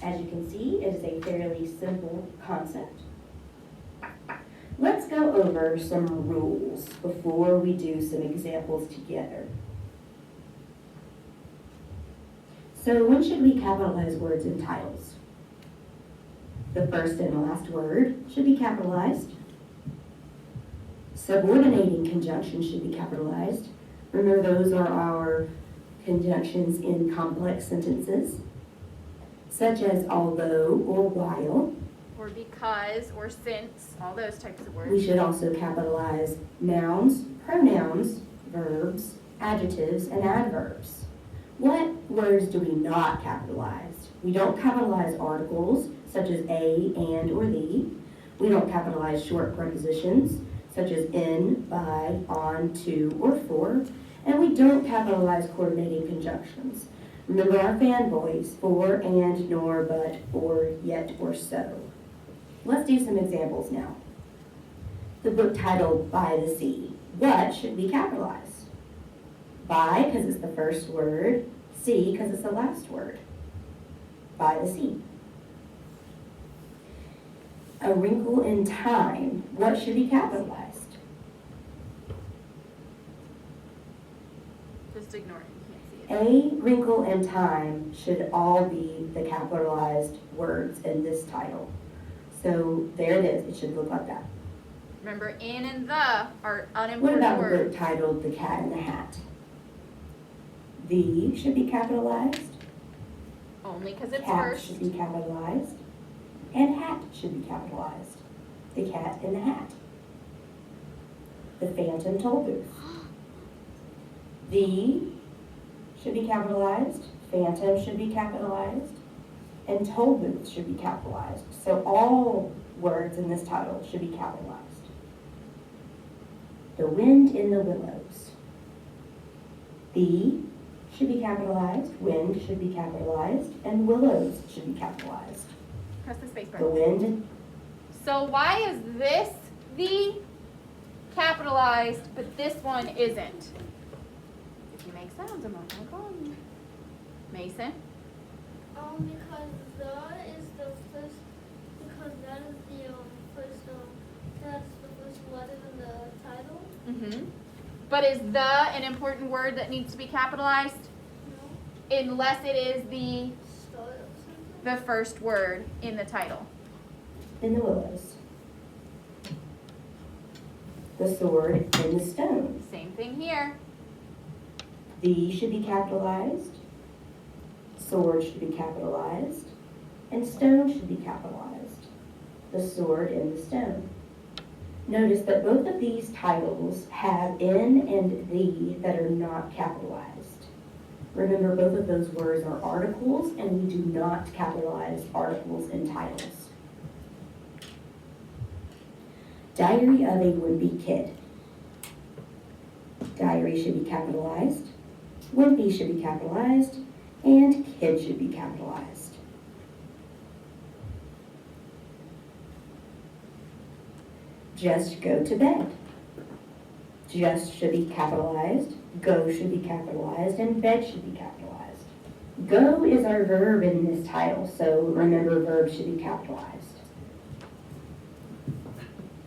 As you can see, it is a fairly simple concept. Let's go over some rules before we do some examples together. So when should we capitalize words in titles? The first and last word should be capitalized. Subordinating conjunctions should be capitalized. Remember, those are our conjunctions in complex sentences, such as although or while. Or because, or since, all those types of words. We should also capitalize nouns, pronouns, verbs, adjectives, and adverbs. What words do we not capitalize? We don't capitalize articles, such as a, and, or the. We don't capitalize short prepositions, such as in, by, on, to, or for. And we don't capitalize coordinating conjunctions. Remember our fanboys, for, and, nor, but, or, yet, or so. Let's do some examples now. The book titled By the Sea. What should be capitalized? By, because it's the first word. Sea, because it's the last word. By the sea. A Wrinkle in Time. What should be capitalized? Just ignore it, you can't see it. A Wrinkle in Time should all be the capitalized words in this title. So there it is. It should look like that. Remember, in and the are What unimportant about the words. book titled The Cat in the Hat? The should be capitalized. Only because it's Cat first. should be capitalized. And hat should be capitalized. The Cat in the Hat. The Phantom Toll Booth. The should be capitalized. Phantom should be capitalized. And toll booth should be capitalized. So all words in this title should be capitalized. The Wind in the Willows. The should be capitalized, wind should be capitalized, and willows should be capitalized. Press the space bar. The wind, So why is this the capitalized, but this one isn't? If you make sounds, I'm not gonna call you. Mason? Because the is the first, because that is the first, that's the first letter in the title. Mm-hmm. But is the an important word that needs to be capitalized? No, Unless it is the start of something. the first word in the title. in the willows. The sword in the stone. Same thing here. The should be capitalized, sword should be capitalized, and stone should be capitalized. The sword in the stone. Notice that both of these titles have in and the that are not capitalized. Remember, both of those words are articles, and we do not capitalize articles in titles. Diary of a Wimpy Kid. Diary should be capitalized, wimpy should be capitalized, and kid should be capitalized. Just go to bed. Just should be capitalized, go should be capitalized, and bed should be capitalized. Go is our verb in this title, so remember verbs should be capitalized.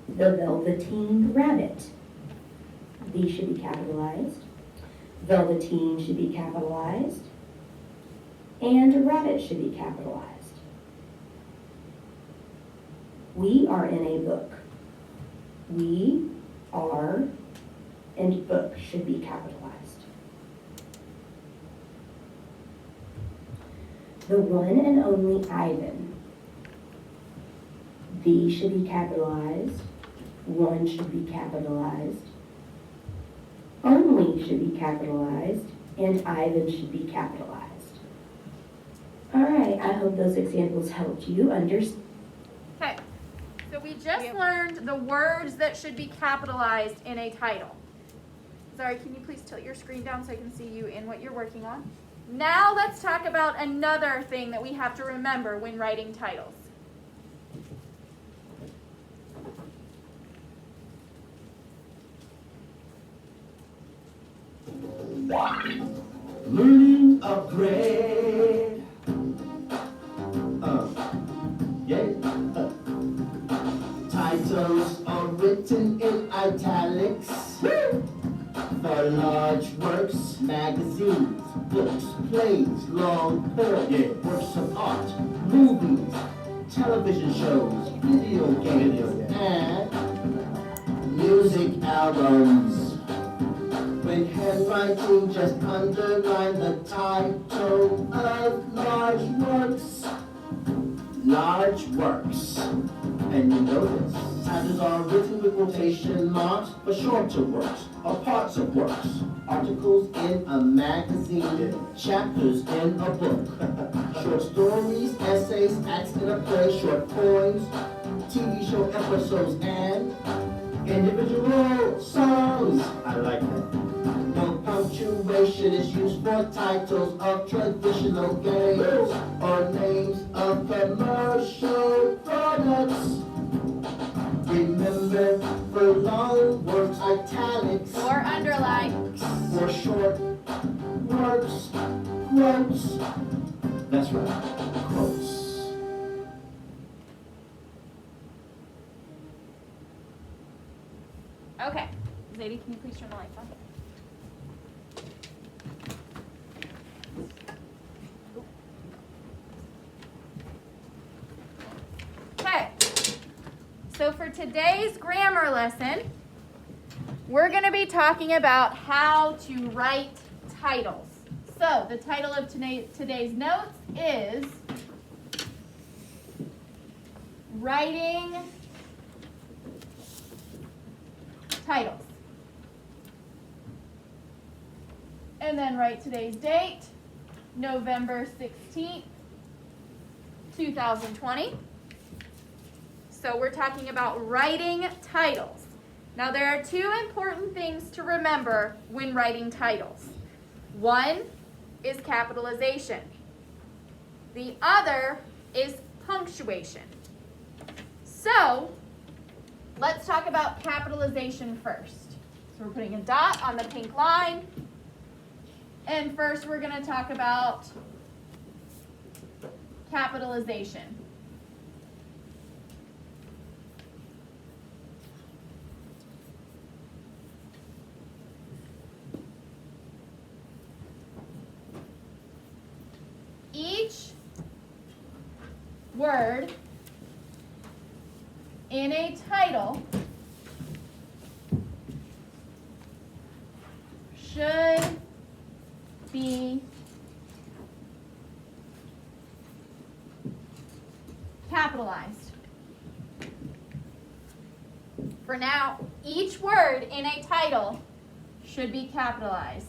The Velveteen Rabbit. The should be capitalized. Velveteen should be capitalized. And rabbit should be capitalized. We are in a book. We are and book should be capitalized. The one and only Ivan. The should be capitalized. One should be capitalized. Only should be capitalized. And Ivan should be capitalized. All right, I hope those examples helped you understand. Okay. So we just learned the words that should be capitalized in a title. Sorry, can you please tilt your screen down so I can see you in what you're working on? Now let's talk about another thing that we have to remember when writing titles. Learning upgrade. written in italics. For large works, magazines, books, plays, long form, works of art, movies, television shows, video games, and music albums. When handwriting, just underline the title of large works. Large works. And you know this. Titles are written with quotation marks for shorter works or parts of works. Articles in a magazine, chapters in a book. Short stories, essays, acts in a play, short poems, TV show episodes, and individual songs. I like that. No punctuation is used for titles of traditional games or names of commercial products. Remember, for long works, italics Or underline. For short works, quotes. That's right, quotes. Okay. Zadie, can you please turn the lights on? Okay. So for today's grammar lesson, we're going to be talking about how to write titles. So the title of today's notes is Writing Titles. And then write today's date, November 16th, 2020. So we're talking about writing titles. Now there are two important things to remember when writing titles. One is capitalization. The other is punctuation. So let's talk about capitalization first. So we're putting a dot on the pink line. And first we're going to talk about capitalization. Each word in a title should be capitalized. For now, each word in a title should be capitalized.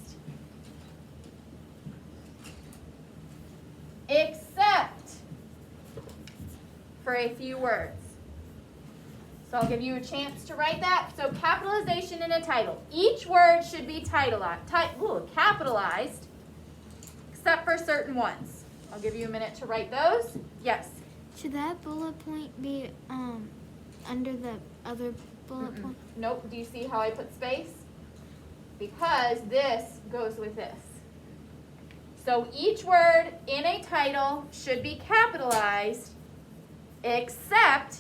Except for a few words. So I'll give you a chance to write that. So capitalization in a title. Each word should be capitalized, except for certain ones. I'll give you a minute to write those. Yes? Should that bullet point be under the other bullet point? Nope. Do you see how I put space? Because this goes with this. So each word in a title should be capitalized, except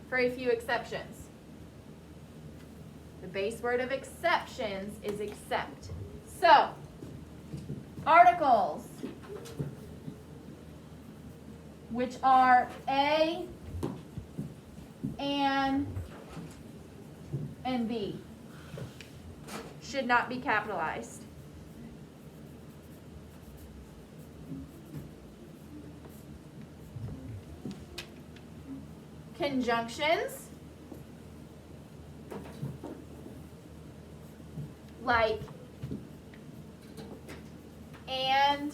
for a few exceptions. The base word of exceptions is except. So, articles, which are A, and B, should not be capitalized. Conjunctions, like and,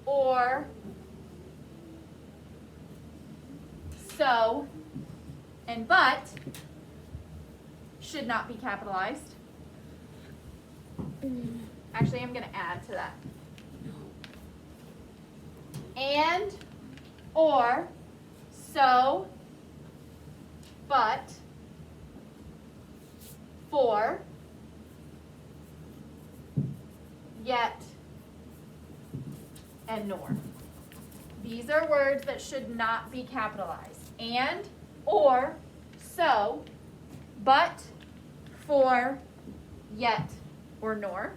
or, so, and but, should not be capitalized. Actually, I'm going to add to that. And, or, so, but, for, yet, and nor. These are words that should not be capitalized. And, or, so, but, for, yet, or nor.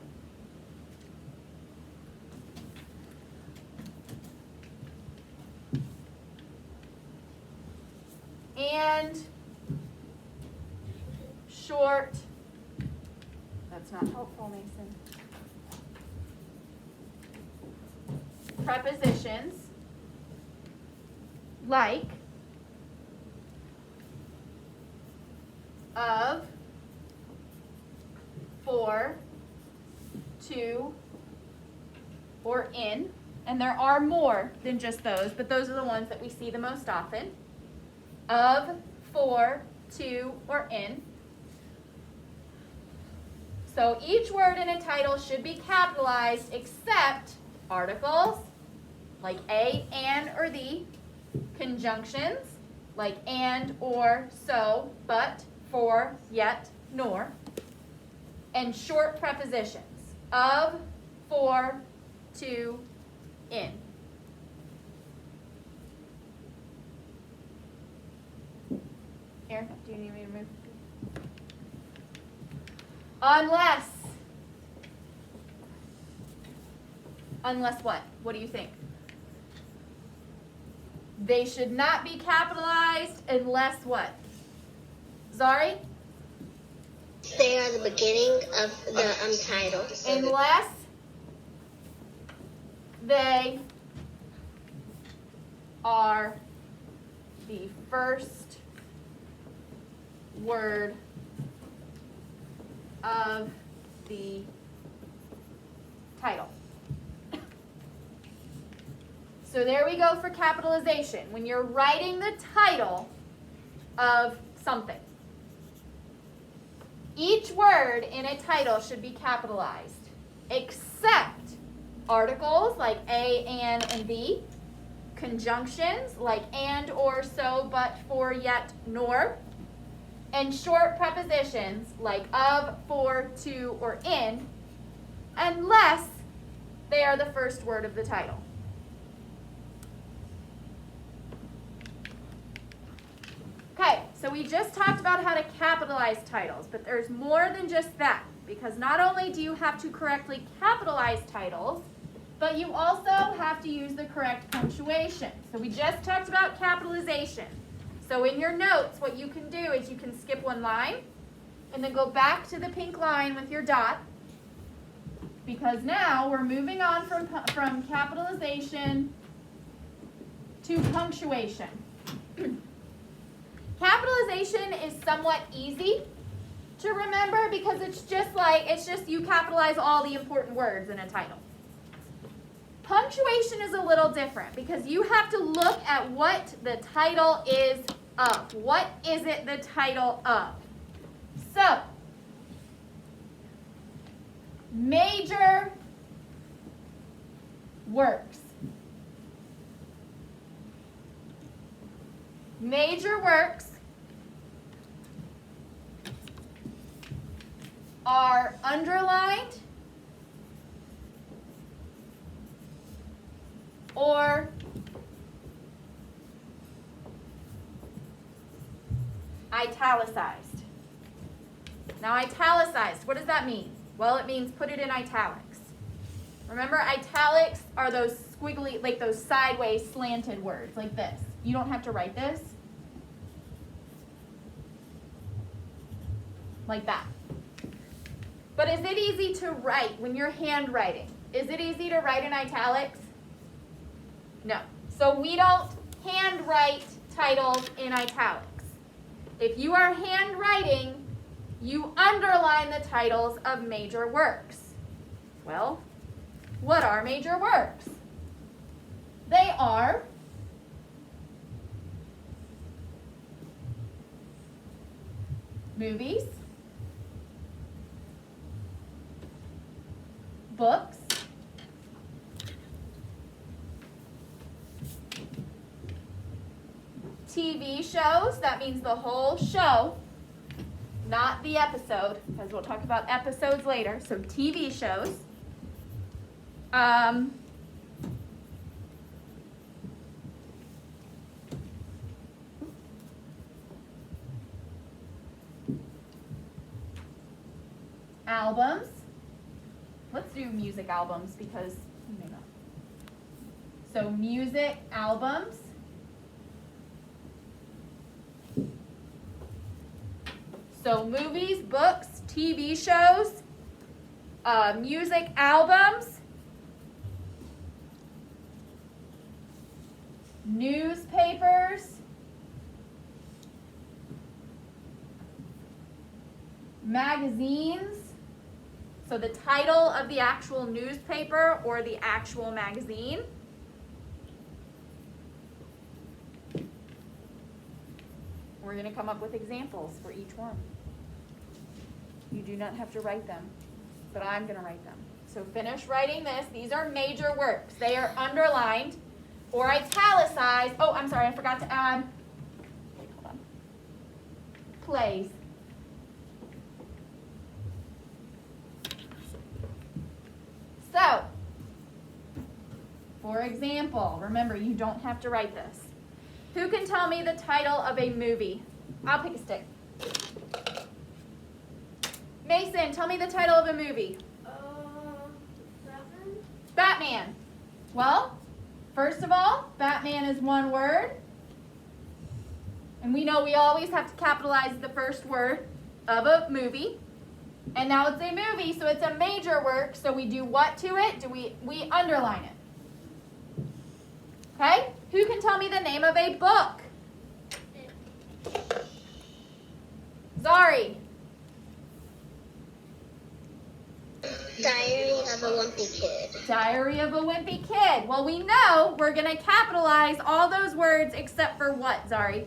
And short, that's not helpful, Mason. Prepositions like of, for, to, or in. And there are more than just those, but those are the ones that we see the most often. Of, for, to, or in. So each word in a title should be capitalized except articles like a, an, or the, conjunctions like and, or, so, but, for, yet, nor, and short prepositions of, for, to, in. Here, do you need me to move? Unless what? What do you think? They should not be capitalized unless what? Zari? They are the beginning of the title. Unless they are the first word of the title. So there we go for capitalization. When you're writing the title of something, each word in a title should be capitalized, except articles like a, an, and the, conjunctions like and, or, so, but, for, yet, nor, and short prepositions like of, for, to, or in, unless they are the first word of the title. Okay, so we just talked about how to capitalize titles, but there's more than just that, because not only do you have to correctly capitalize titles, but you also have to use the correct punctuation. So we just talked about capitalization. So in your notes, what you can do is you can skip one line and then go back to the pink line with your dot, because now we're moving on from capitalization to punctuation. Capitalization is somewhat easy to remember because it's just you capitalize all the important words in a title. Punctuation is a little different because you have to look at what the title is of. What is it the title of? So, major works. Major works are underlined or italicized. Now, italicized, what does that mean? Well, it means put it in italics. Remember, italics are those squiggly, like those sideways slanted words, like this. You don't have to write this. Like that. But is it easy to write when you're handwriting? Is it easy to write in italics? No. So we don't handwrite titles in italics. If you are handwriting, you underline the titles of major works. Well, what are major works? They are movies, books, TV shows, that means the whole show, not the episode, because we'll talk about episodes later, so TV shows. albums. Let's do music albums because you may not. So music albums. So movies, books, TV shows, music albums, newspapers, magazines. So the title of the actual newspaper or the actual magazine. We're going to come up with examples for each one. You do not have to write them, but I'm going to write them. So finish writing this. These are major works. They are underlined or italicized. Oh, I'm sorry, I forgot to add. Wait, hold on. Plays. So, for example, remember you don't have to write this. Who can tell me the title of a movie? I'll pick a stick. Mason, tell me the title of a movie. Batman? Batman. Well, first of all, Batman is one word. And we know we always have to capitalize the first word of a movie. And now it's a movie, so it's a major work. So we do what to it? We underline it. Okay? Who can tell me the name of a book? Zari. Diary of a Wimpy Kid. Diary of a Wimpy Kid. Well, we know we're going to capitalize all those words except for what, Zari?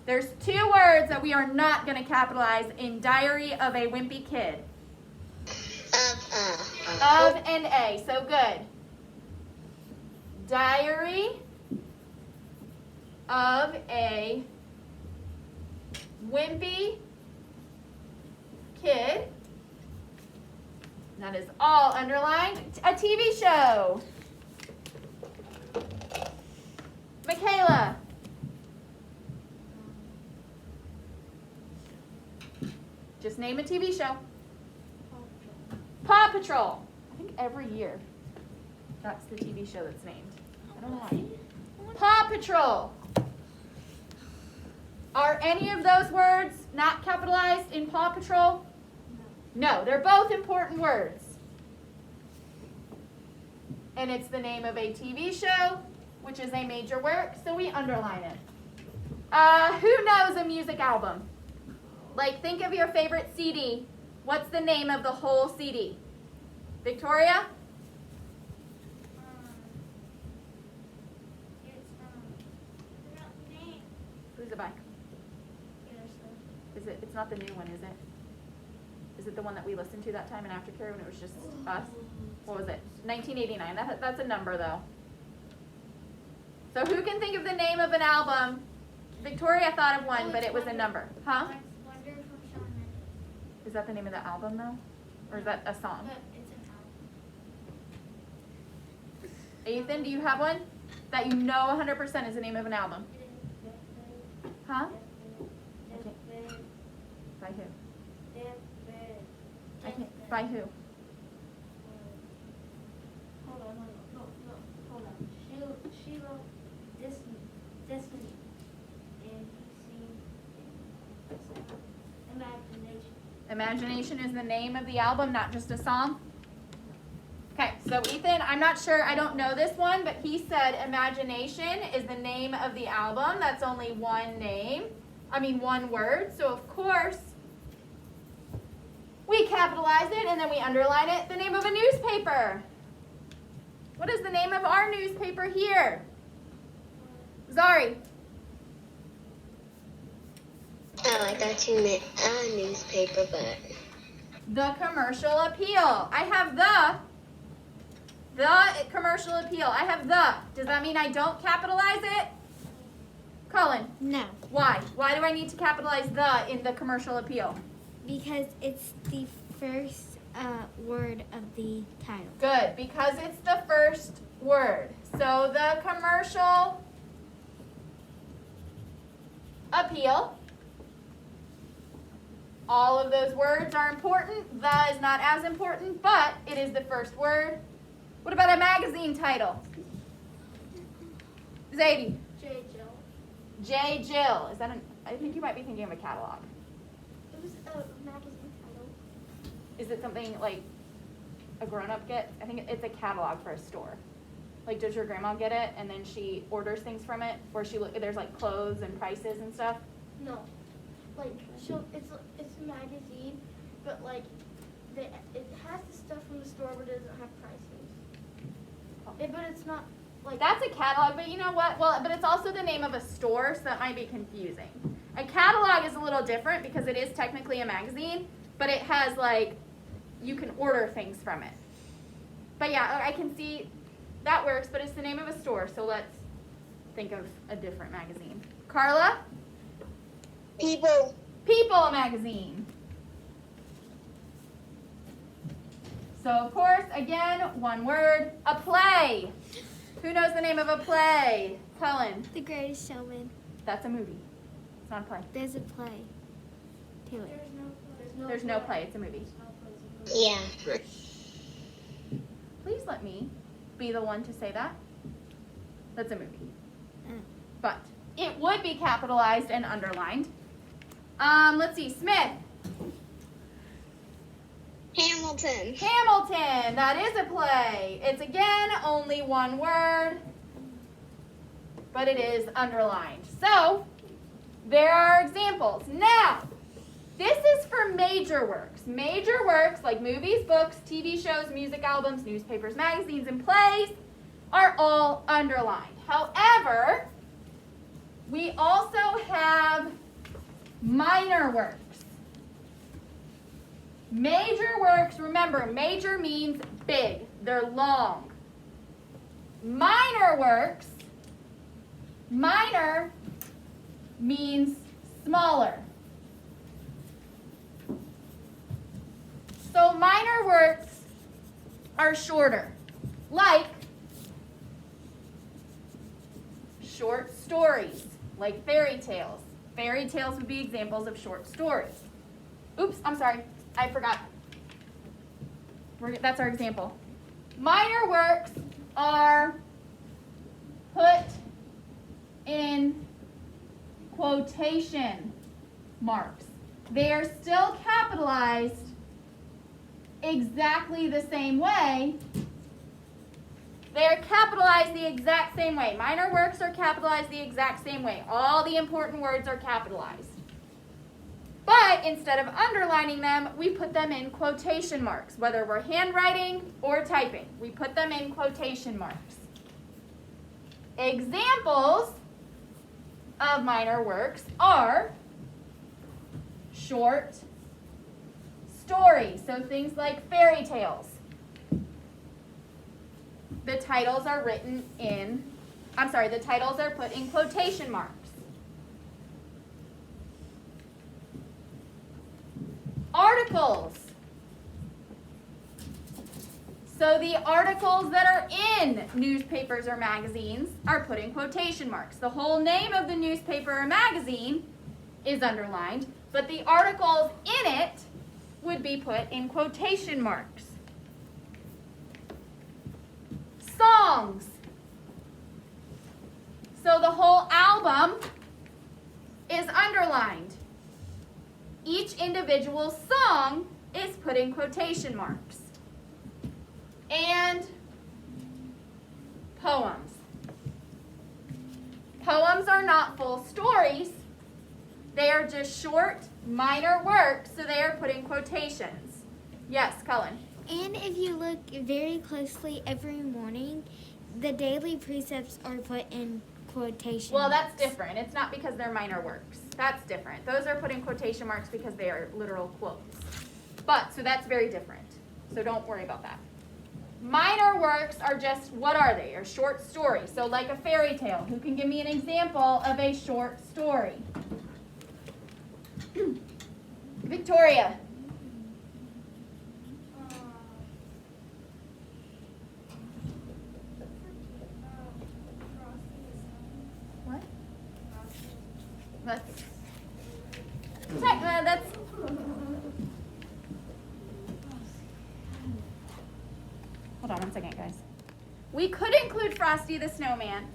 There's two words that we are not going to capitalize in Diary of a Wimpy Kid. Of and a. So good. Diary of a Wimpy Kid. That is all underlined. A TV show. Michaela. Just name a TV show. Paw Patrol. I think every year that's the TV show that's named. I don't know why. Paw Patrol. Are any of those words not capitalized in Paw Patrol? No, they're both important words. And it's the name of a TV show, which is a major work, so we underline it. Who knows a music album? Like, think of your favorite CD. What's the name of the whole CD? Victoria? Who's it by? It's not the new one, is it? Is it the one that we listened to that time in aftercare when it was just us? What was it? 1989. That's a number, though. So who can think of the name of an album? Victoria thought of one, but it was a number. Huh? Wonder from Shawn Mendes. Is that the name of the album, though? Or is that a song? But it's an album. Ethan, do you have one that you know 100% is the name of an album? Huh? Okay. By who? I can't. By who? Hold on. No, hold on. She wrote Destiny. And Imagination. Imagination is the name of the album, not just a song? Okay, so Ethan, I'm not sure, I don't know this one, but he said Imagination is the name of the album. That's only one word. So of course, we capitalize it and then we underline it. The name of a newspaper. What is the name of our newspaper here? Zari. Oh, I thought you meant a newspaper, but... The Commercial Appeal. I have the Commercial Appeal. I have the. Does that mean I don't capitalize it? Colin. No, Why? Why do I need to capitalize the in the Commercial Appeal? because it's the first word of the title. Good, because it's the first word. So the Commercial Appeal All of those words are important. The is not as important, but it is the first word. What about a magazine title? Zadie. J. Jill. J. Jill. Is that I think you might be thinking of a catalog. It was a magazine title. Is it something like a grown-up gets? I think it's a catalog for a store. Like, does your grandma get it and then she orders things from it? Or there's like clothes and prices and stuff? No. Like, it's a magazine, but like, it has the stuff from the store, but it doesn't have prices. But it's not like. That's a catalog, but you know what? Well, but it's also the name of a store, so that might be confusing. A catalog is a little different because it is technically a magazine, but it has like, you can order things from it. But yeah, I can see that works, but it's the name of a store, so let's think of a different magazine. Carla? People. People magazine. So of course, again, one word, a play. Who knows the name of a play? Helen. The Greatest Showman. That's a movie. It's not a play. There's a play. Taylor. There's no play, it's a movie. Yeah. Please let me be the one to say that. That's a movie. But it would be capitalized and underlined. Let's see, Smith. Hamilton. Hamilton, that is a play. It's again only one word, but it is underlined. So, there are examples. Now, this is for major works. Major works like movies, books, TV shows, music albums, newspapers, magazines, and plays are all underlined. However, we also have minor works. Major works, remember, major means big. They're long. Minor works, minor means smaller. So minor works are shorter, like short stories, like fairy tales. Fairy tales would be examples of short stories. Oops, I'm sorry, I forgot. That's our example. Minor works are put in quotation marks. They are still capitalized exactly the same way. They are capitalized the exact same way. Minor works are capitalized the exact same way. All the important words are capitalized. But instead of underlining them, we put them in quotation marks. Whether we're handwriting or typing, we put them in quotation marks. Examples of minor works are short stories, so things like fairy tales. The titles are put in quotation marks. Articles. So the articles that are in newspapers or magazines are put in quotation marks. The whole name of the newspaper or magazine is underlined, but the articles in it would be put in quotation marks. Songs. So the whole album is underlined. Each individual song is put in quotation marks. And poems. Poems are not full stories. They are just short, minor works, so they are put in quotations. Yes, Cullen. And if you look very closely every morning, the daily precepts are put in quotation Well, marks. that's different. It's not because they're minor works. That's different. Those are put in quotation marks because they are literal quotes. But, so that's very different. So don't worry about that. Minor works are just, what are they? Are short stories. So like a fairy tale. Who can give me an example of a short story? Victoria. What? That's Hold on one second, guys. We could include Frosty the Snowman,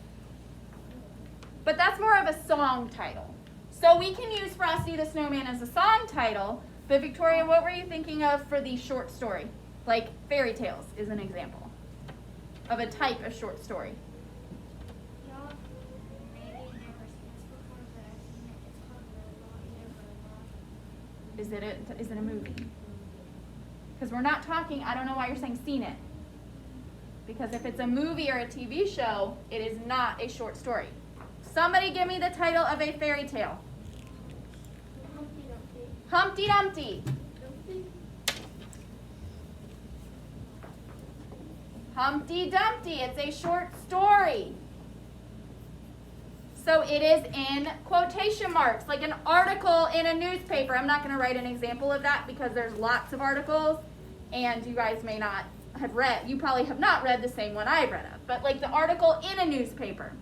but that's more of a song title. So we can use Frosty the Snowman as a song title, but Victoria, what were you thinking of for the short story? Like fairy tales is an example of a type of short story. Y'all maybe never seen this before, but I've seen it. It's called Robot Never Enough. Is it a movie? Because we're not talking, I don't know why you're saying seen it. Because if it's a movie or a TV show, it is not a short story. Somebody give me the title of a fairy tale. Humpty Dumpty. Humpty Dumpty. Dumpty. Humpty Dumpty. It's a short story. So it is in quotation marks, like an article in a newspaper. I'm not going to write an example of that because there's lots of articles, and you guys may not have read, you probably have not read the same one I read of, but like the article in a newspaper.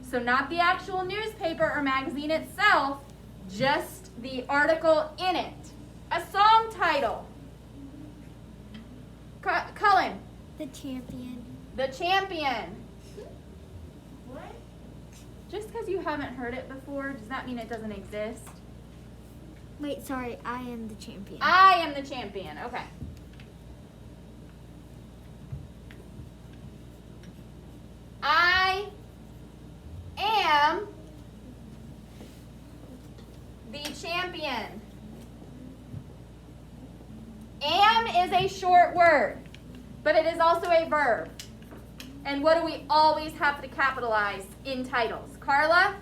So not the actual newspaper or magazine itself, just the article in it. A song title. Cullen. The Champion. The Champion. What? Just because you haven't heard it before, does that mean it doesn't exist? Wait, sorry, I Am the Champion. I Am the Champion. Okay. I am the champion. Am is a short word, but it is also a verb. And what do we always have to capitalize in titles? Carla?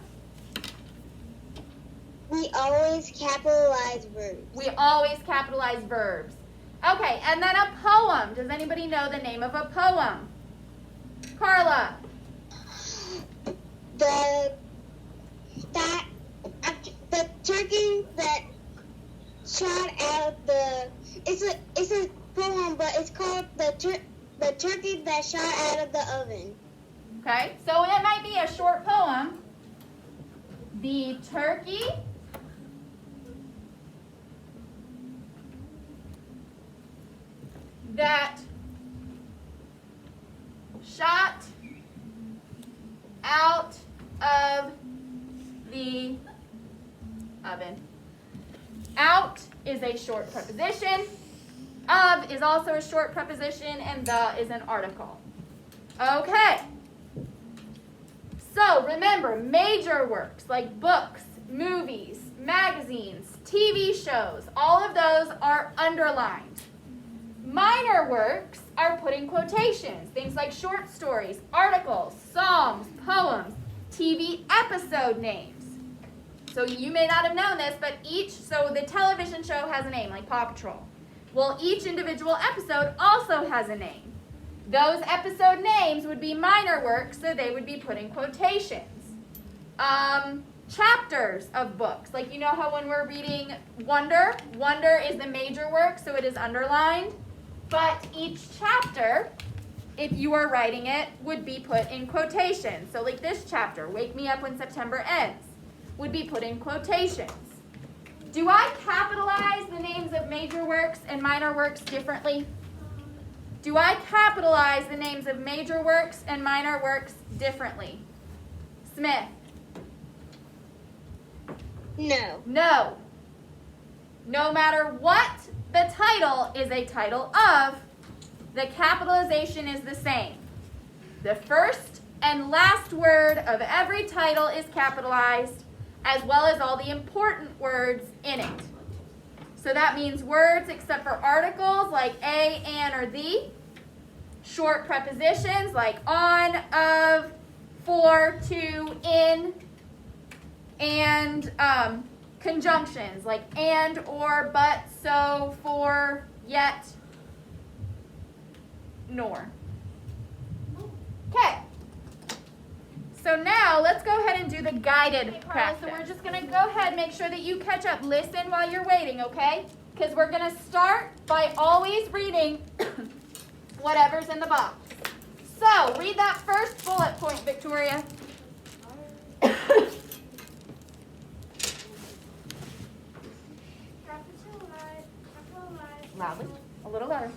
We always capitalize verbs. We always capitalize verbs. Okay, and then a poem. Does anybody know the name of a poem? Carla? The turkey that shot out of the it's a poem, but it's called the turkey that shot out of the oven. Okay, so it might be a short poem. The turkey that shot out of the oven. Out is a short preposition. Of is also a short preposition, and the is an article. Okay. So remember, major works like books, movies, magazines, TV shows, all of those are underlined. Minor works are put in quotations, things like short stories, articles, songs, poems, TV episode names. So you may not have known this, but so the television show has a name, like Paw Patrol. Well, each individual episode also has a name. Those episode names would be minor works, so they would be put in quotations. Chapters of books, like you know how when we're reading Wonder is the major work, so it is underlined. But each chapter, if you are writing it, would be put in quotations. So like this chapter, Wake Me Up When September Ends, would be put in quotations. Do I capitalize the names of major works and minor works differently? Do I capitalize the names of major works and minor works differently? Smith? No. No. No matter what the title is a title of, the capitalization is the same. The first and last word of every title is capitalized, as well as all the important words in it. So that means words except for articles like a, an, or the. Short prepositions like on, of, for, to, in. And conjunctions like and, or, but, so, for, yet, nor. Okay. So now let's go ahead and do the guided practice. So we're just going to go ahead and make sure that you catch up. Listen while you're waiting, okay? Because we're going to start by always reading whatever's in the box. So read that first bullet point, Victoria. Capital Loudly. A little louder.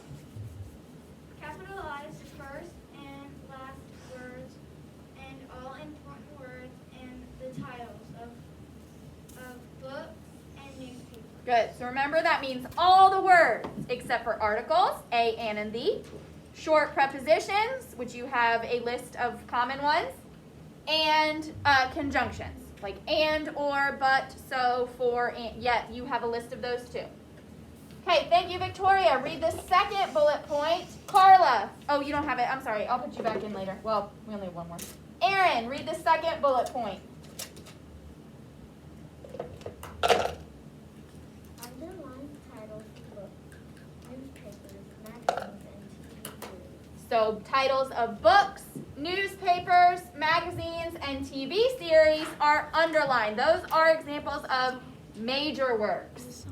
Capitalize first and last words and all important words and the titles of books and newspapers. Good. So remember that means all the words except for articles, a, and the. Short prepositions, which you have a list of common ones. And conjunctions, like and, or, but, so, for, and, yet. You have a list of those too. Okay, thank you, Victoria. Read the second bullet point. Carla. Oh, you don't have it. I'm sorry. I'll put you back in later. Well, we only have one more. Aaron, read the second bullet point. Underline titles of books, newspapers, magazines, and TV series. So titles of books, newspapers, magazines, and TV series are underlined. Those are examples of major works.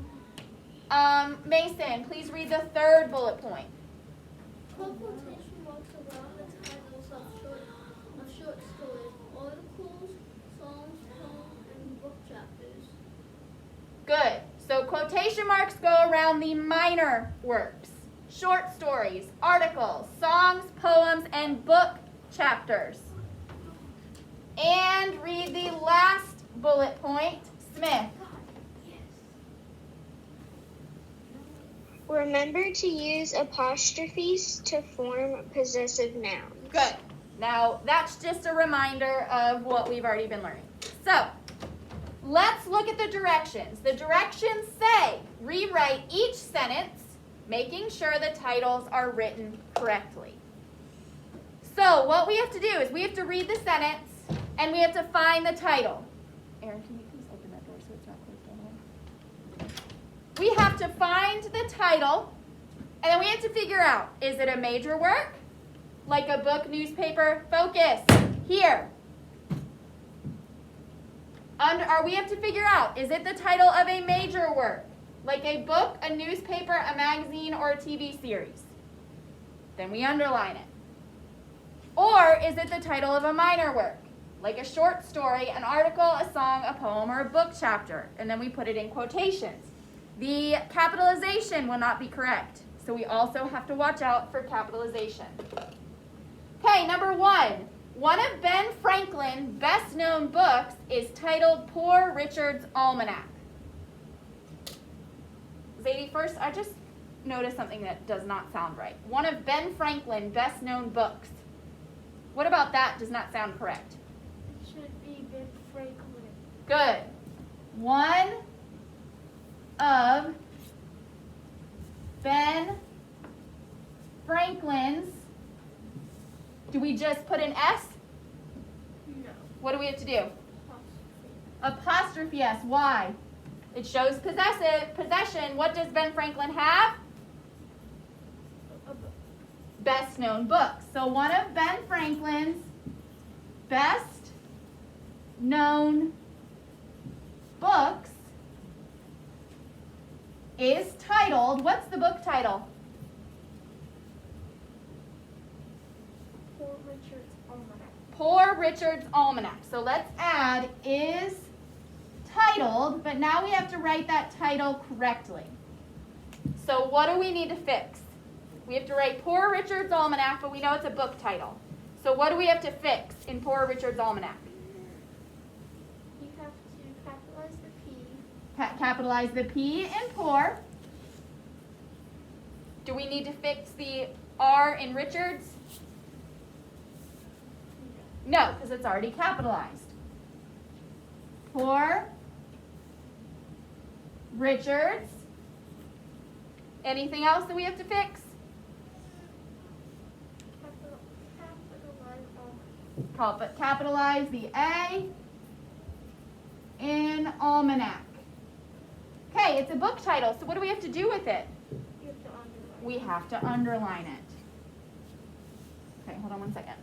Mason, please read the third bullet point. Put quotation marks around the titles of short stories, articles, songs, poems, and book chapters. Good. So quotation marks go around the minor works. Short stories, articles, songs, poems, and book chapters. And read the last bullet point. Smith. Remember to use apostrophes to form possessive nouns. Good. Now, that's just a reminder of what we've already been learning. So, let's look at the directions. The directions say, rewrite each sentence, making sure the titles are written correctly. So, what we have to do is we have to read the sentence, and we have to find the title. Aaron, can you please open that door so it's not closed all the way? We have to find the title, and then we have to figure out, is it a major work? Like a book, newspaper? Focus. Here. We have to figure out, is it the title of a major work? Like a book, a newspaper, a magazine, or a TV series? Then we underline it. Or is it the title of a minor work? Like a short story, an article, a song, a poem, or a book chapter? And then we put it in quotations. The capitalization will not be correct. So we also have to watch out for capitalization. Okay, number 1. One of Ben Franklin's best-known books is titled Poor Richard's Almanac. Zadie, first, I just noticed something that does not sound right. One of Ben Franklin's best-known books. What about that does not sound correct? It should be Ben Franklin. Good. One of Ben Franklin's. Do we just put an S? No. What do we have to do? Apostrophe S. Why? It shows possession. What does Ben Franklin have? Best known books. So one of Ben Franklin's best known books is titled, what's the book title? Poor Richard's Almanac. Poor Richard's Almanac. So let's add is titled, but now we have to write that title correctly. So what do we need to fix? We have to write Poor Richard's Almanac, but we know it's a book title. So what do we have to fix in Poor Richard's Almanac? You have to capitalize the P. Capitalize the P in poor. Do we need to fix the R in Richard's? No, because it's already capitalized. Poor Richard's. Anything else that we have to fix? Capitalize Almanac. Capitalize the A in Almanac. Okay, it's a book title, so what do we have to do with it? You have to underline. We have to underline it. Okay, hold on one second.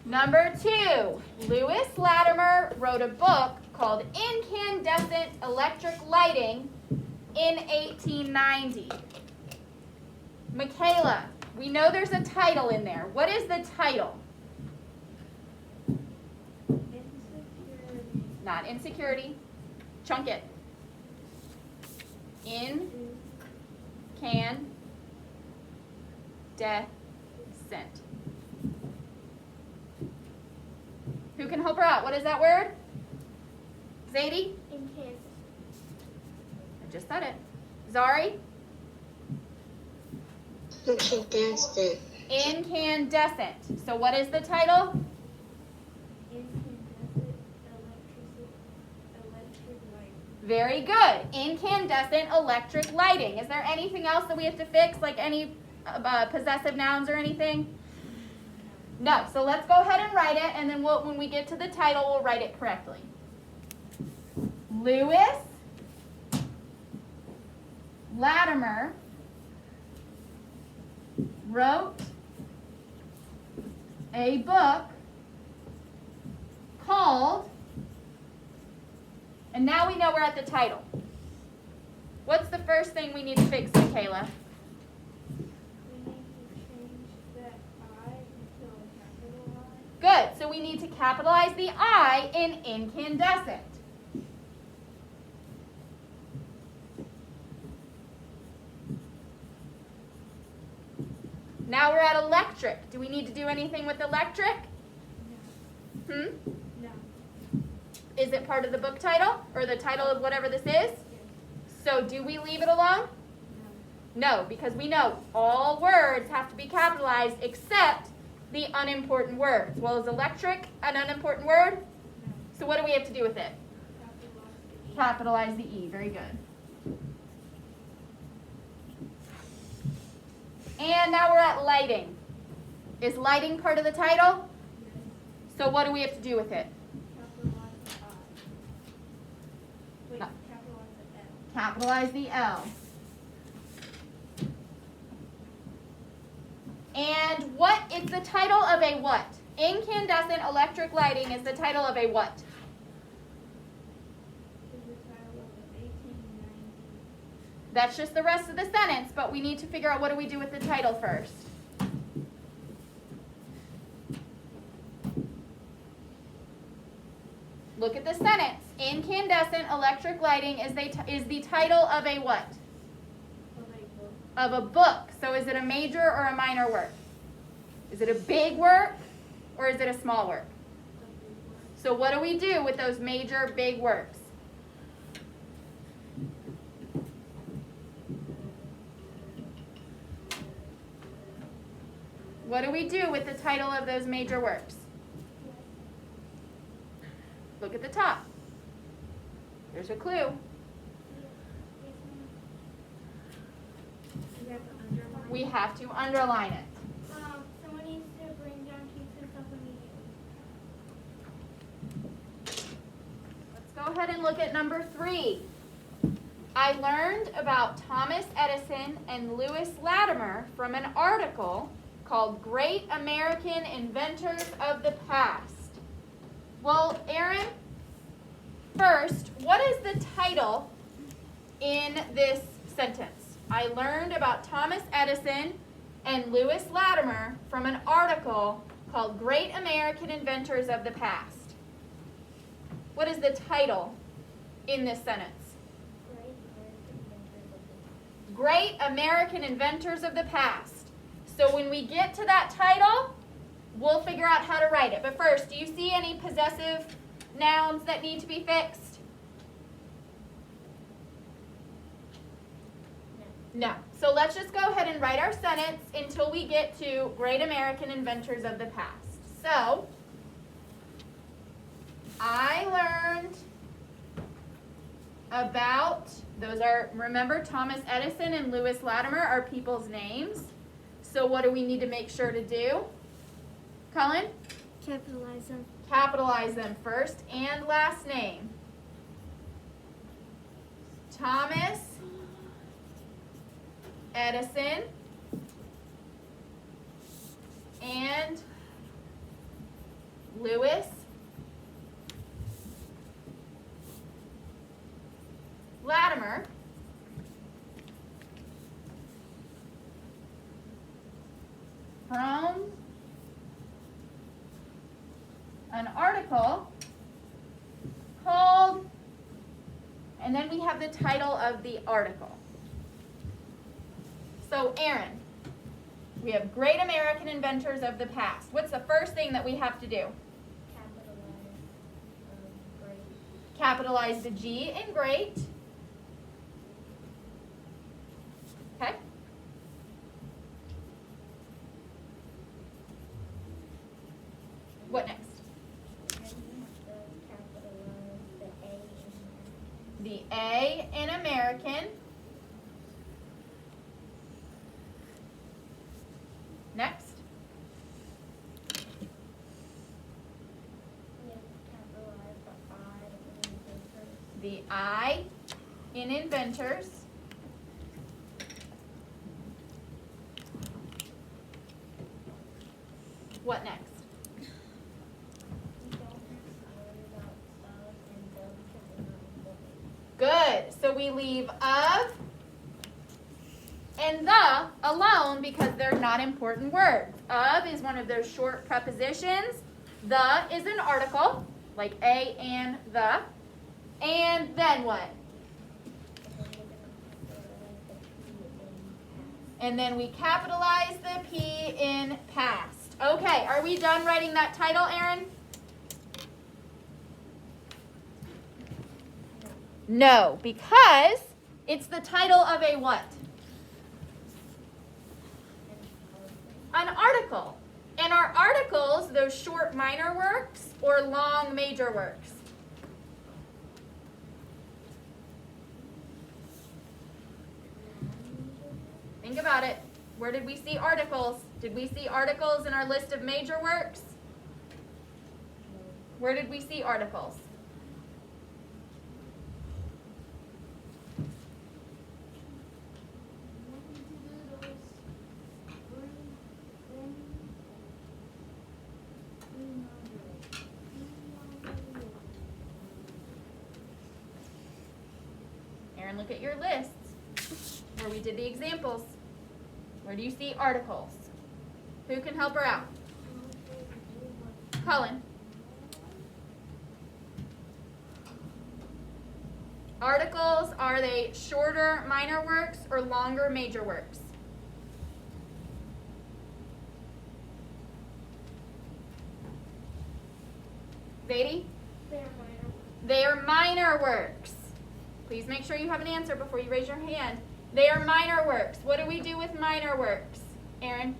Number 2, Lewis Latimer wrote a book called Incandescent Electric Lighting in 1890. Michaela, we know there's a title in there. What is the title? Insecurity. Not insecurity. Chunk it. Incandescent. Who can help her out? What is that word? Zadie? Incandescent. I just said it. Zari? Incandescent. Incandescent. So what is the title? Incandescent electric light. Very good. Incandescent electric lighting. Is there anything else that we have to fix, like any possessive nouns or anything? No. So let's go ahead and write it, and then when we get to the title, we'll write it correctly. Lewis Latimer wrote a book called, and now we know we're at the title. What's the first thing we need to fix, Michaela? We need to change that I into a capital I. Good. So we need to capitalize the I in incandescent. Now we're at electric. Do we need to do anything with electric? No. Hmm? No. Is it part of the book title or the title of whatever this is? So do we leave it alone? No, because we know all words have to be capitalized except the unimportant words. Well, is electric an unimportant word? So what do we have to do with it? Capitalize the E. Very good. And now we're at lighting. Is lighting part of the title? So what do we have to do with it? Capitalize the I. Wait, No. capitalize the L. Capitalize the L. And what is the title of a what? Incandescent electric lighting is the title of a what? Is the title of the 1890. That's just the rest of the sentence, but we need to figure out what do we do with the title first. Look at the sentence. Incandescent electric lighting is the title of a what? Of a book. Of a book. So is it a major or a minor work? Is it a big work or is it a small work? So what do we do with those major big works? What do we do with the title of those major works? Look at the top. There's a clue. We have to underline it. Someone needs to bring down keys and stuff immediately. Let's go ahead and look at number 3. I learned about Thomas Edison and Lewis Latimer from an article called Great American Inventors of the Past. Well, Aaron, first, what is the title in this sentence? I learned about Thomas Edison and Lewis Latimer from an article called Great American Inventors of the Past. What is the title in this sentence? Great American Inventors of the Past. So when we get to that title, we'll figure out how to write it. But first, do you see any possessive nouns that need to be fixed? No. So let's just go ahead and write our sentence until we get to Great American Inventors of the Past. So, I learned about, those are, remember, Thomas Edison and Lewis Latimer are people's names. So what do we need to make sure to do? Colin? Capitalize them. Capitalize them first and last name. Thomas Edison and Lewis Latimer from an article called, and And then we have the title of the article. So Aaron, we have great American inventors of the past. What's the first thing that we have to do? Great. Capitalize the G in great. Okay? What next? The A in American. Next. The I in inventors. What next? Good. So we leave of and the alone because they're not important words. Of is one of those short prepositions. The is an article, like a and the. And then what? And then we capitalize the P in past. Okay, are we done writing that title, Aaron? No, because it's the title of a what? An article. And are articles those short minor works or long major works? Think about it. Where did we see articles? Did we see articles in our list of major works? Where did we see articles? Aaron, look at your lists where we did the examples. Where do you see articles? Who can help her out? Colin. Articles, are they shorter minor works or longer major works? Zadie? They are minor works. Please make sure you have an answer before you raise your hand. They are minor works. What do we do with minor works? Aaron?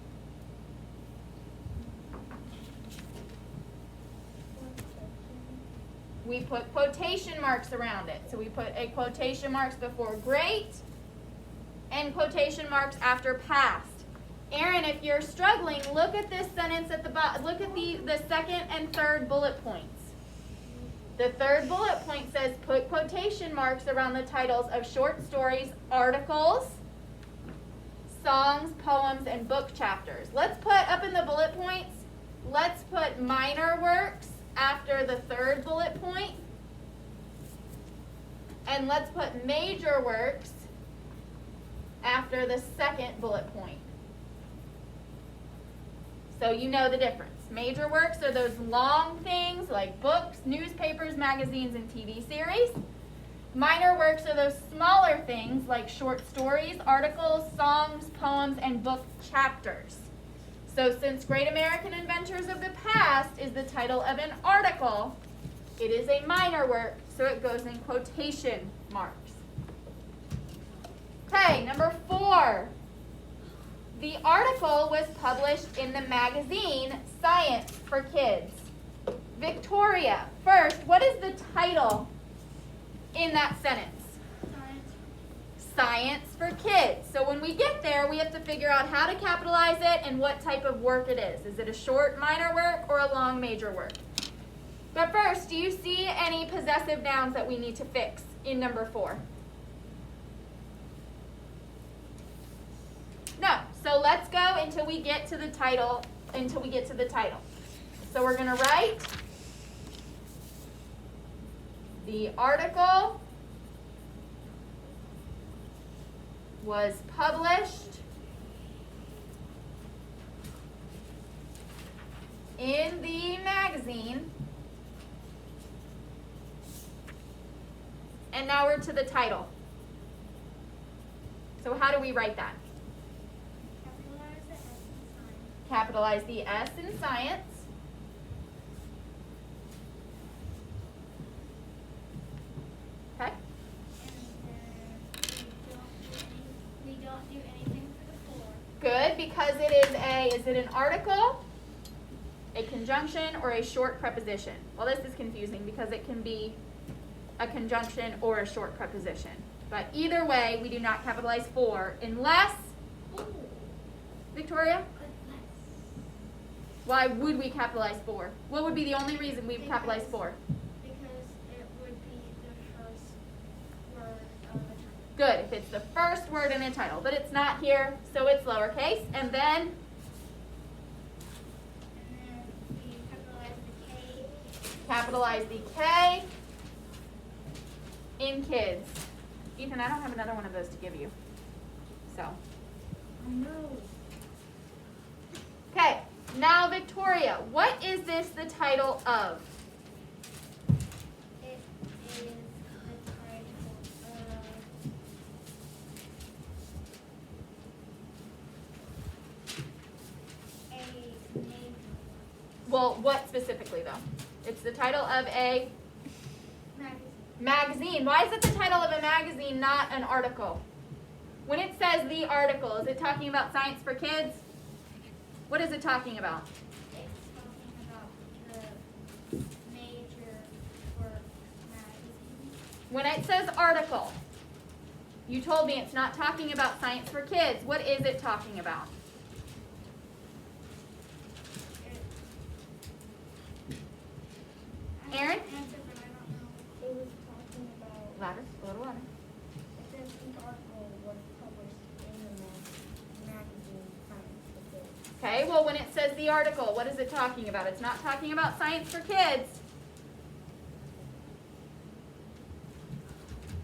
We put quotation marks around it. So we put a quotation marks before great and quotation marks after past. Aaron, if you're struggling, look at this sentence at the bottom. Look at the second and third bullet points. The third bullet point says put quotation marks around the titles of short stories, articles, songs, poems, and book chapters. Let's put up in the bullet points, let's put minor works after the third bullet point. And let's put major works after the second bullet point. So you know the difference. Major works are those long things like books, newspapers, magazines, and TV series. Minor works are those smaller things like short stories, articles, songs, poems, and book chapters. So since Great American Inventors of the Past is the title of an article, it is a minor work, so it goes in quotation marks. Okay, number 4. The article was published in the magazine Science for Kids. Victoria, first, what is the title in that sentence? Science for Kids. So when we get there, we have to figure out how to capitalize it and what type of work it is. Is it a short minor work or a long major work? But first, do you see any possessive nouns that we need to fix in number 4? No. So let's go until we get to the title, So we're going to write the article was published in the magazine And now we're to the title. So how do we write that? Capitalize the S in Capitalize the S in science. science. Okay. And then we don't do anything for the 4. Good, because is it an article, a conjunction, or a short preposition? Well, this is confusing because it can be a conjunction or a short preposition. But either way, we do not capitalize for unless, Victoria? Why would we capitalize for? What would be the only reason we would capitalize for? Because it would be the first word of a title. Good, if it's the first word in a title, but it's not here, so it's lowercase. And then, And then we capitalize the K. capitalize the K in kids. Ethan, I don't have another one of those to give you. So, I know. okay, now Victoria, what is this the title of? It is the title of a name. Well, what specifically though? It's the title of a Magazine. magazine. Why is it the title of a magazine, not an article? When it says the article, is it talking about science for kids? What is it talking about? It's talking about the major work magazine. When it says article, you told me it's not talking about science for kids. What is it talking about? I Aaron? have an answer, but I don't know. It was talking about. Louder, a little louder. It says the article was published in the magazine Science for Kids. Okay, well, when it says the article, what is it talking about? It's not talking about science for kids.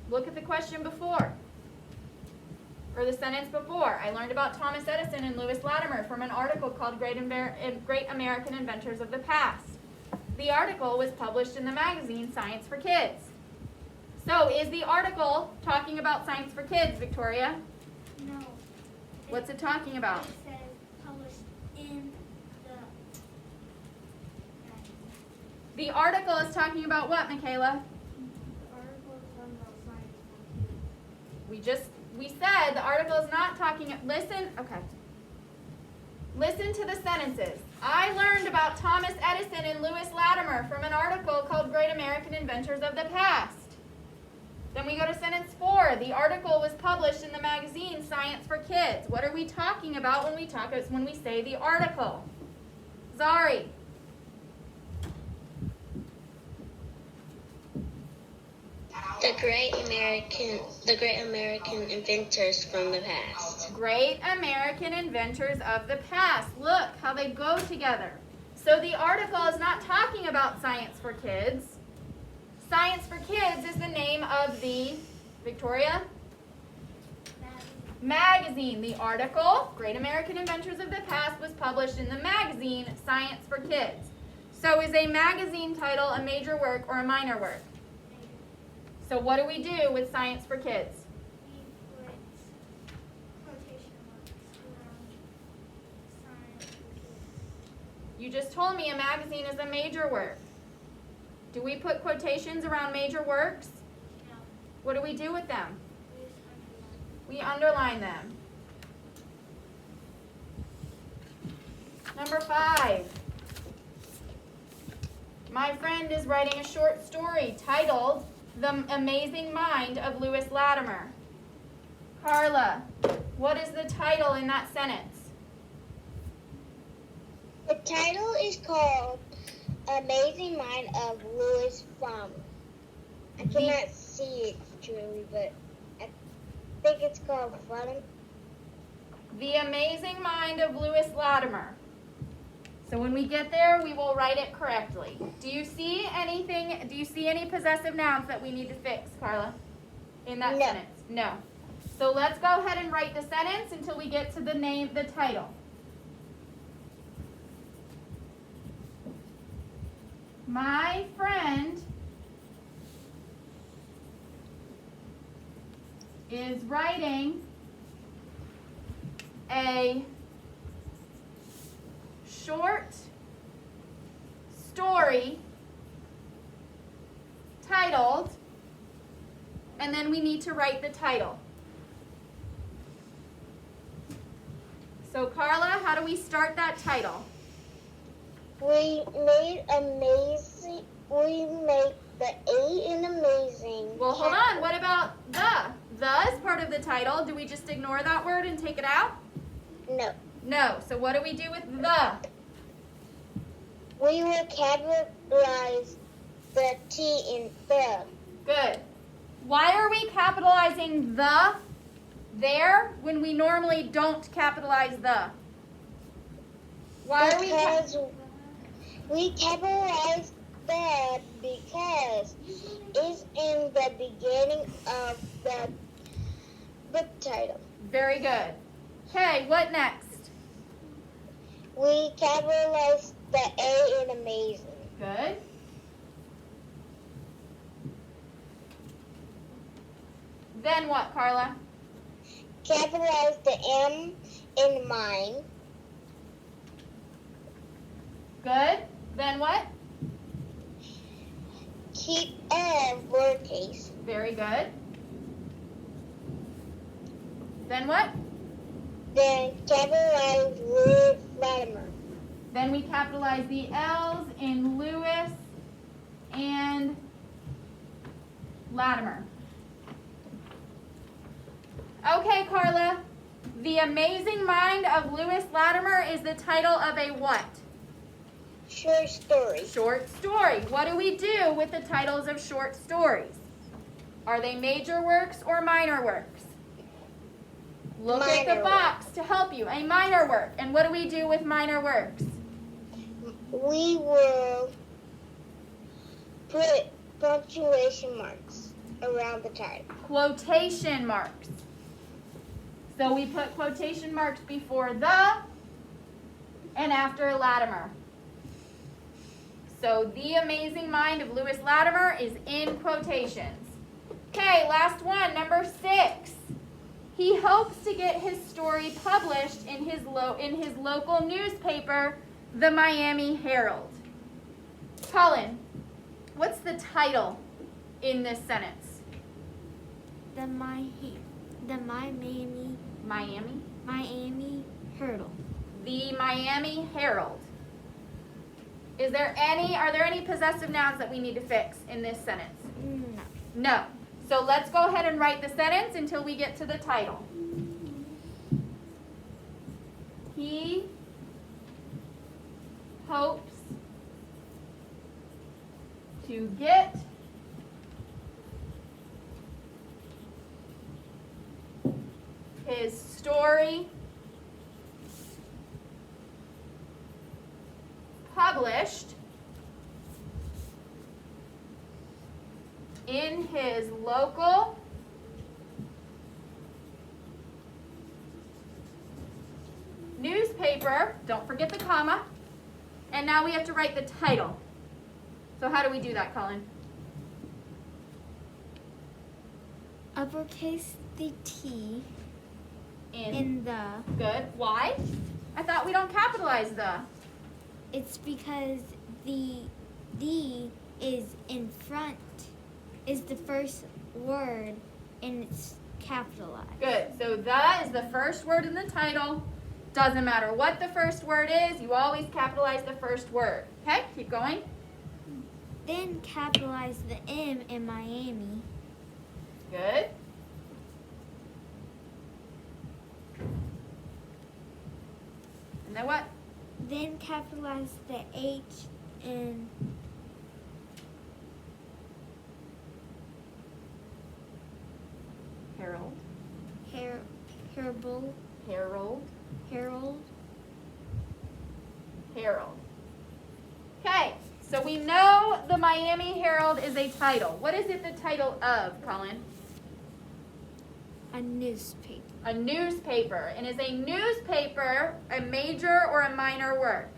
Look at the question before, or the sentence before. I learned about Thomas Edison and Lewis Latimer from an article called Great American Inventors of the Past. The article was published in the magazine Science for Kids. So, is the article talking about science for kids, Victoria? No. What's it talking about? It says published in the magazine. The article is talking about what, Michaela? The article is talking about science for kids. We said the article is not talking, listen to the sentences. I learned about Thomas Edison and Lewis Latimer from an article called Great American Inventors of the Past. Then we go to sentence 4. The article was published in the magazine Science for Kids. What are we talking about when we say the article? Zari. The great American inventors from the past. Great American inventors of the past. Look how they go together. So the article is not talking about Science for Kids. Science for Kids is the name of the, Victoria? Magazine. The article, Great American Inventors of the Past, was published in the magazine Science for Kids. So is a magazine title a major work or a minor work? So what do we do with Science for Kids? We put quotation marks around science for kids. You just told me a magazine is a major work. Do we put quotations around major works? No. What do we do with them? We just underline. We underline them. Number 5. My friend is writing a short story titled The Amazing Mind of Lewis Latimer. Carla, what is the title in that sentence? The title is called Amazing Mind of Louis Latimer. I cannot see it truly, but I think it's called Latimer. The Amazing Mind of Lewis Latimer. So when we get there, we will write it correctly. Do you see anything? Do you see any possessive nouns that we need to fix, Carla, in that No. sentence? No. So let's go ahead and write the sentence until we get to the title. My friend is writing a short story titled, and then we need to write the title. So Carla, how do we start that title? We made the A in amazing. Well, hold on. What about the? The is part of the title. Do we just ignore that word and take it out? No. No. So what do we do with the? We will capitalize the T in the. Good. Why are we capitalizing the there when we normally don't capitalize the? Why are we? Because we capitalize that because it's in the beginning of the book title. Very good. Okay, what next? We capitalize the A in amazing. Good. Then what, Carla? Capitalize the M in mine. Good. Then what? Keep M lowercase. Very good. Then what? Then capitalize Lewis Latimer. Then we capitalize the L's in Lewis and Latimer. Okay, Carla. The Amazing Mind of Lewis Latimer is the title of a what? Short story. Short story. What do we do with the titles of short stories? Are they major works or minor works? Look at the Minor box to help you. A minor work. And what do we do with minor works? We will put punctuation marks around the title. Quotation marks. So we put quotation marks before the and after Latimer. So The Amazing Mind of Lewis Latimer is in quotations. Okay, last one, number 6. He hopes to get his story published in his local newspaper, the Miami Herald. Colin, what's the title in this sentence? The Miami Herald. The Miami Herald. Are there any possessive nouns that we need to fix in this sentence? No. No. So let's go ahead and write the sentence until we get to the title. He hopes to get his story published in his local newspaper. Don't forget the comma. And now we have to write the title. So how do we do that, Colin? Uppercase the T In. in the. Good. Why? I thought we don't capitalize the. It's because the is in front, is the first word, and it's capitalized. Good. So the is the first word in the title. Doesn't matter what the first word is, you always capitalize the first word. Okay, keep going. Then capitalize the M in Miami. Good. And then what? Then capitalize the H in Herald. Herald. Herald. Herald. Herald. Okay, so we know the Miami Herald is a title. What is it the title of, Colin? A newspaper. A newspaper. And is a newspaper a major or a minor work?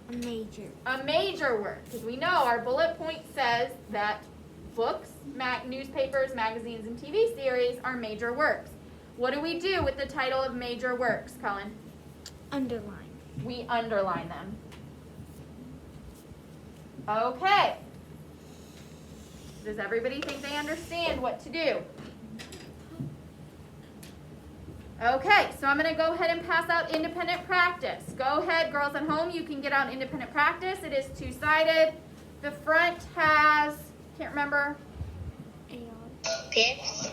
A major. A major work, because we know our bullet point says that Books, newspapers, magazines, and TV series are major works. What do we do with the title of major works, Cullen? Underline. We underline them. Okay. Does everybody think they understand what to do? Okay, so I'm going to go ahead and pass out independent practice. Go ahead, girls at home, you can get out independent practice. It is two-sided. The front has, can't remember. Pips.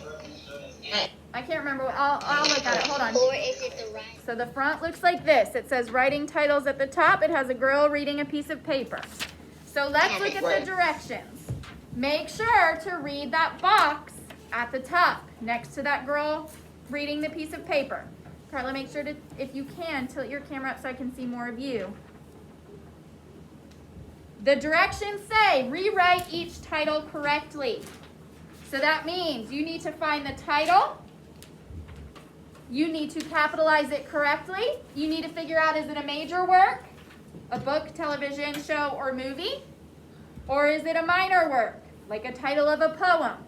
I can't remember. I'll look at it. Hold on. Or is it the right? So the front looks like this. It says writing titles at the top. It has a girl reading a piece of paper. So let's look at the directions. Make sure to read that box at the top next to that girl reading the piece of paper. Carla, make sure to, if you can, tilt your camera up so I can see more of you. The directions say rewrite each title correctly. So that means you need to find the title. You need to capitalize it correctly. You need to figure out, is it a major work, a book, television show, or movie? Or is it a minor work, like a title of a poem?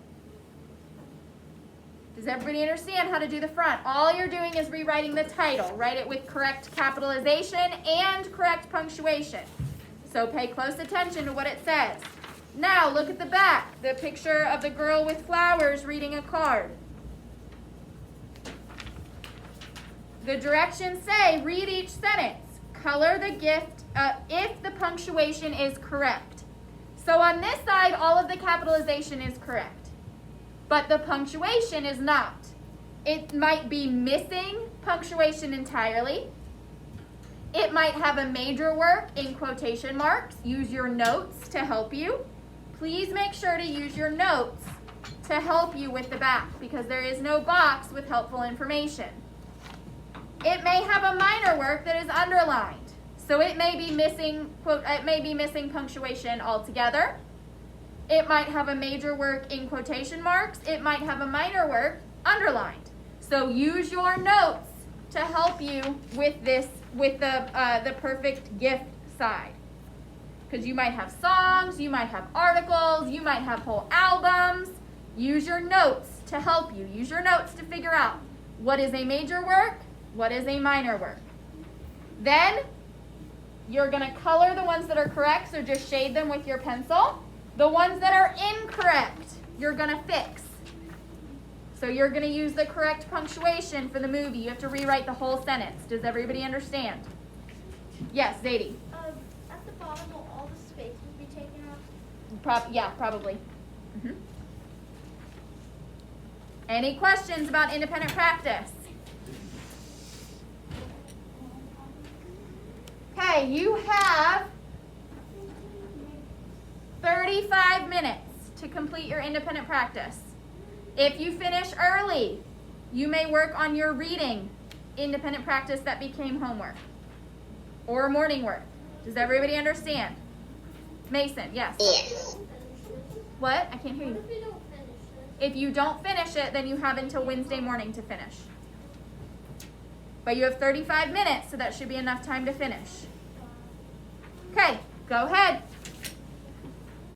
Does everybody understand how to do the front? All you're doing is rewriting the title. Write it with correct capitalization and correct punctuation. So pay close attention to what it says. Now look at the back, the picture of the girl with flowers reading a card. The directions say read each sentence. Color the gift if the punctuation is correct. So on this side, all of the capitalization is correct. But the punctuation is not. It might be missing punctuation entirely. It might have a major work in quotation marks. Use your notes to help you. Please make sure to use your notes to help you with the back because there is no box with helpful information. It may have a minor work that is underlined. So it may be missing punctuation altogether. It might have a major work in quotation marks. It might have a minor work underlined. So use your notes to help you with this, with the perfect gift side. Because you might have songs, you might have articles, you might have whole albums. Use your notes to help you. Use your notes to figure out what is a major work, what is a minor work. Then you're going to color the ones that are correct, so just shade them with your pencil. The ones that are incorrect, you're going to fix. So you're going to use the correct punctuation for the movie. You have to rewrite the whole sentence. Does everybody understand? Yes, Zadie. At the bottom, will all the spaces be taken out? Yeah, probably. Any questions about independent practice? Okay, you have 35 minutes to complete your independent practice. If you finish early, you may work on your reading independent practice that became homework or morning work. Does everybody understand? Mason, yes. Yes. What? I can't hear you. What if we don't finish it? If you don't finish it, then you have until Wednesday morning to finish. But you have 35 minutes, so that should be enough time to finish. Okay, go ahead.